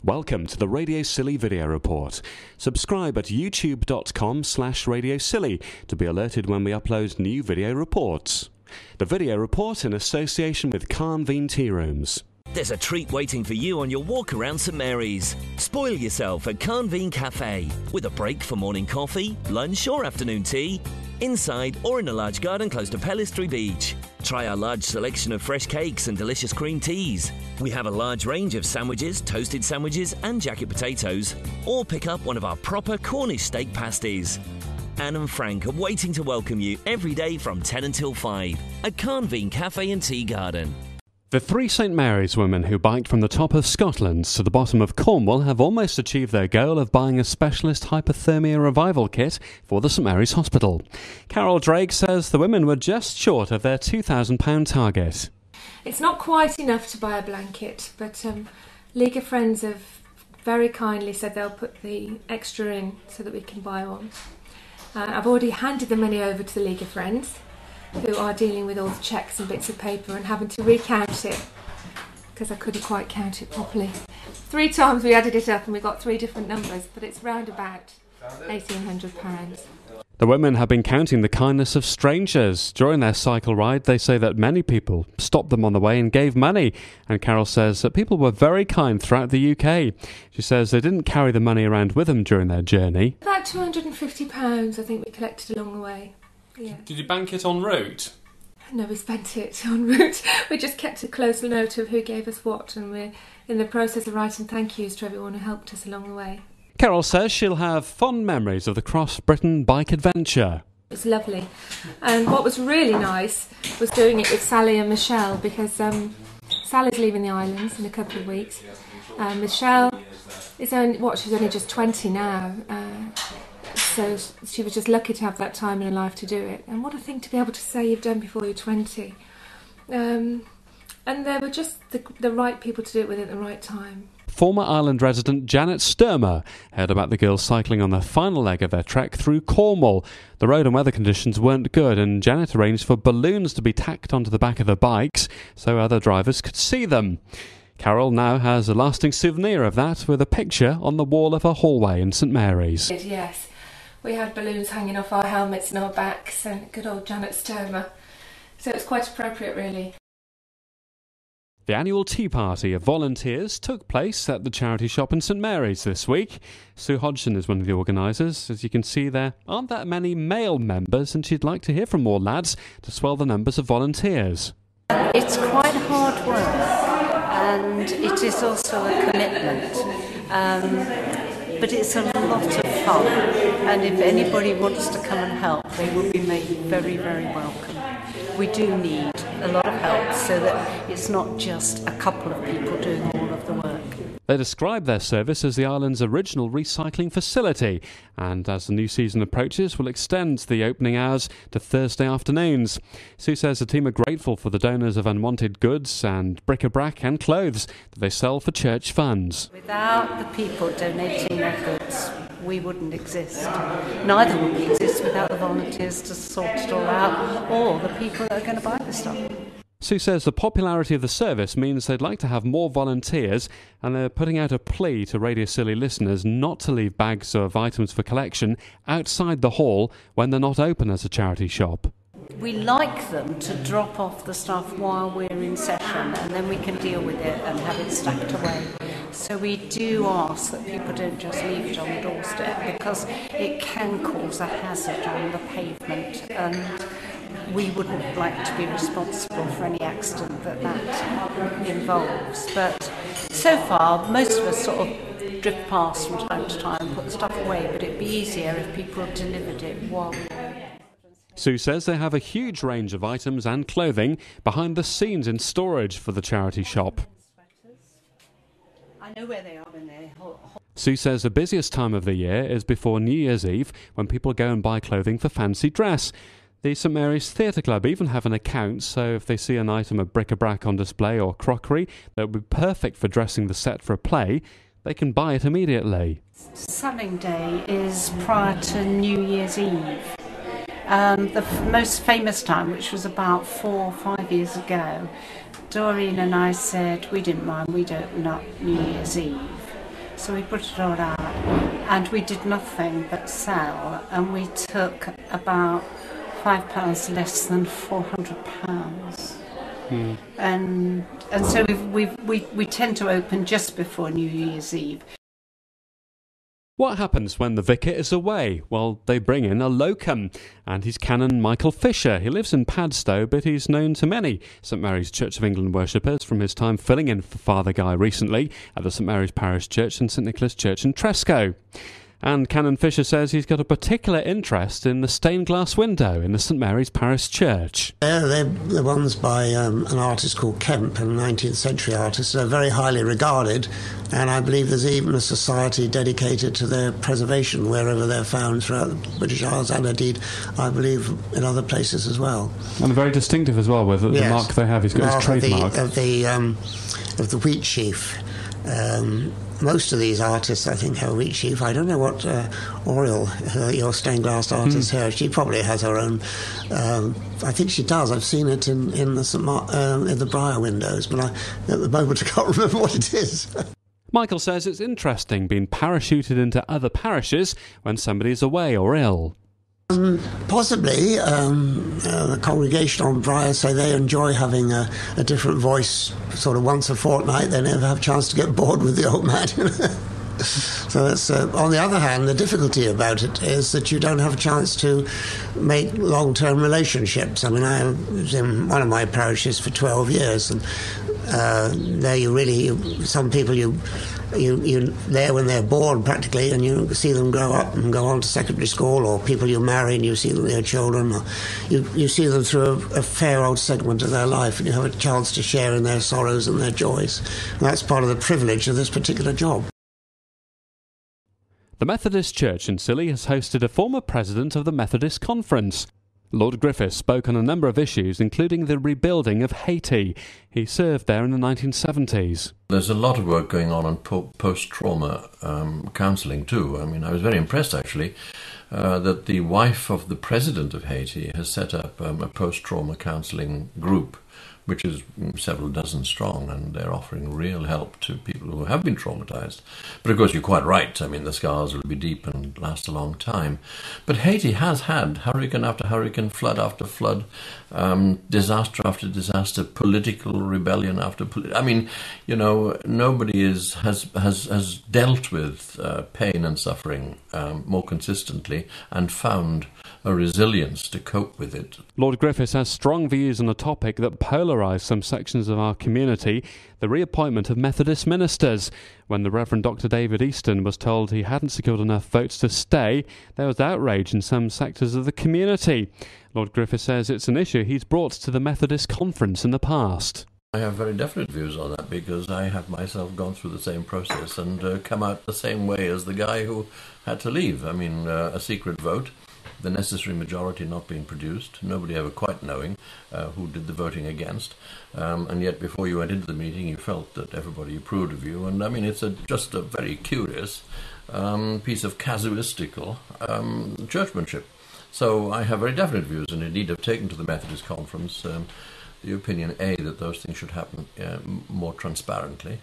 Welcome to the Radio Scilly Video Report. Subscribe at youtube.com/Radio Scilly to be alerted when we upload new video reports. The Video Report in association with Carnveen Tea Rooms. There's a treat waiting for you on your walk around St Mary's. Spoil yourself at Carnveen Cafe with a break for morning coffee, lunch or afternoon tea, inside or in a large garden close to Pellistry Beach. Try our large selection of fresh cakes and delicious cream teas. We have a large range of sandwiches, toasted sandwiches and jacket potatoes, or pick up one of our proper Cornish steak pasties. Anne and Frank are waiting to welcome you every day from 10 until 5 at Carnveen Cafe and Tea Garden. The three St Mary's women who biked from the top of Scotland to the bottom of Cornwall have almost achieved their goal of buying a specialist hypothermia revival kit for the St Mary's Hospital. Carol Drake says the women were just short of their £2,000 target. It's not quite enough to buy a blanket, but League of Friends have very kindly said they'll put the extra in so that we can buy one. I've already handed the money over to the League of Friends, who are dealing with all the checks and bits of paper and having to recount it because I couldn't quite count it properly. 3 times we added it up and we got 3 different numbers, but it's round about £1,800. The women have been counting the kindness of strangers. During their cycle ride, they say that many people stopped them on the way and gave money. And Carol says that people were very kind throughout the UK. She says they didn't carry the money around with them during their journey. About £250 I think we collected along the way. Yeah. Did you bank it en route? No, we spent it en route. We just kept a close note of who gave us what, and we're in the process of writing thank yous to everyone who helped us along the way. Carol says she'll have fond memories of the Cross Britain bike adventure. It was lovely. And what was really nice was doing it with Sally and Michelle, because Sally's leaving the islands in a couple of weeks. Michelle is she's only just 20 now. So she was just lucky to have that time in her life to do it. And what a thing to be able to say you've done before you're 20. And they were just the right people to do it with at the right time. Former island resident Janet Sturmer heard about the girls cycling on the final leg of their trek through Cornwall. The road and weather conditions weren't good, and Janet arranged for balloons to be tacked onto the back of the bikes so other drivers could see them. Carol now has a lasting souvenir of that with a picture on the wall of her hallway in St Mary's. Yes, we had balloons hanging off our helmets and our backs, and good old Janet Sturmer. So it's quite appropriate, really. The annual tea party of volunteers took place at the charity shop in St Mary's this week. Sue Hodgson is one of the organisers. As you can see, there aren't that many male members, and she'd like to hear from more lads to swell the numbers of volunteers. It's quite hard work, and it is also a commitment. But it's a lot of fun, and if anybody wants to come and help, they will be made very, very welcome. We do need a lot of help so that it's not just a couple of people doing all of the work. They describe their service as the island's original recycling facility, and as the new season approaches will extend the opening hours to Thursday afternoons. Sue says the team are grateful for the donors of unwanted goods and bric-a-brac and clothes that they sell for church funds. Without the people donating their goods, we wouldn't exist. Neither would we exist without the volunteers to sort it all out, or the people that are going to buy the stuff. Sue says the popularity of the service means they'd like to have more volunteers, and they're putting out a plea to Radio Scilly listeners not to leave bags of items for collection outside the hall when they're not open as a charity shop. We like them to drop off the stuff while we're in session, and then we can deal with it and have it stacked away. So we do ask that people don't just leave it on the doorstep, because it can cause a hazard on the pavement, and we wouldn't like to be responsible for any accident that involves. But so far, most of us sort of drift past from time to time, put the stuff away, but it'd be easier if people delivered it while we were. Sue says they have a huge range of items and clothing behind the scenes in storage for the charity shop. I know where they are when they're hot. Sue says the busiest time of the year is before New Year's Eve, when people go and buy clothing for fancy dress. The St Mary's Theatre Club even have an account, so if they see an item of bric-a-brac on display or crockery that would be perfect for dressing the set for a play, they can buy it immediately. Selling day is prior to New Year's Eve. The most famous time, which was about 4 or 5 years ago, Doreen and I said we didn't mind, we'd open up New Year's Eve. So we put it all out, and we did nothing but sell, and we took about £5 less than £400. And so we tend to open just before New Year's Eve. What happens when the vicar is away? Well, they bring in a locum, and he's Canon Michael Fisher. He lives in Padstow, but he's known to many St Mary's Church of England worshippers from his time filling in for Father Guy recently at the St Mary's Parish Church and St Nicholas Church in Tresco. And Canon Fisher says he's got a particular interest in the stained glass window in the St Mary's Parish Church. They're the ones by an artist called Kemp, a 19th century artist. They're very highly regarded, and I believe there's even a society dedicated to their preservation wherever they're found throughout the British Isles, and indeed, I believe, in other places as well. And very distinctive as well, with the mark they have. He's got his trademark. Of the wheat sheaf. Most of these artists, I think, have a wheat sheaf. I don't know what Oriel, your stained glass artist here, she probably has her own. I think she does. I've seen it in the Briar windows, but at the moment I can't remember what it is. Michael says it's interesting being parachuted into other parishes when somebody's away or ill. Possibly. The congregation on Briar say they enjoy having a different voice sort of once a fortnight. They never have a chance to get bored with the old man. So that's, on the other hand, the difficulty about it is that you don't have a chance to make long-term relationships. I mean, I was in one of my parishes for 12 years, and there some people you there when they're born practically, and you see them grow up and go on to secondary school, or people you marry and you see their children, or you see them through a fair old segment of their life, and you have a chance to share in their sorrows and their joys. And that's part of the privilege of this particular job. The Methodist Church in Scilly has hosted a former president of the Methodist Conference. Lord Griffiths spoke on a number of issues, including the rebuilding of Haiti. He served there in the 1970s. There's a lot of work going on post-trauma counselling too. I mean, I was very impressed actually that the wife of the president of Haiti has set up a post-trauma counselling group, which is several dozen strong, and they're offering real help to people who have been traumatized. But of course, you're quite right. I mean, the scars will be deep and last a long time. But Haiti has had hurricane after hurricane, flood after flood, disaster after disaster, political rebellion after I mean, you know, nobody has dealt with pain and suffering more consistently and found a resilience to cope with it. Lord Griffiths has strong views on a topic that polarised some sections of our community, the reappointment of Methodist ministers. When the Reverend Dr. David Easton was told he hadn't secured enough votes to stay, there was outrage in some sectors of the community. Lord Griffiths says it's an issue he's brought to the Methodist Conference in the past. I have very definite views on that because I have myself gone through the same process and come out the same way as the guy who had to leave. I mean, a secret vote, the necessary majority not being produced, nobody ever quite knowing who did the voting against, and yet before you went into the meeting you felt that everybody approved of you. And I mean, it's just a very curious piece of casuistical churchmanship. So I have very definite views, and indeed have taken to the Methodist Conference the opinion, A, that those things should happen more transparently.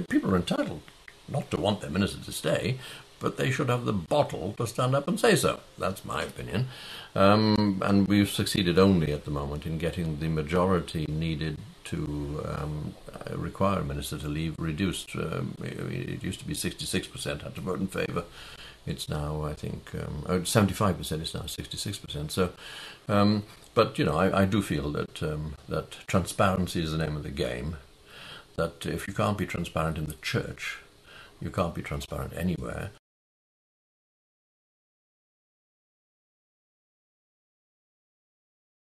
People are entitled not to want their minister to stay, but they should have the bottle to stand up and say so. That's my opinion. And we've succeeded only at the moment in getting the majority needed to require a minister to leave reduced. It used to be 66% had to vote in favour. It's now, I think, 75%, it's now 66%. So, but, you know, I do feel that transparency is the name of the game, that if you can't be transparent in the church, you can't be transparent anywhere.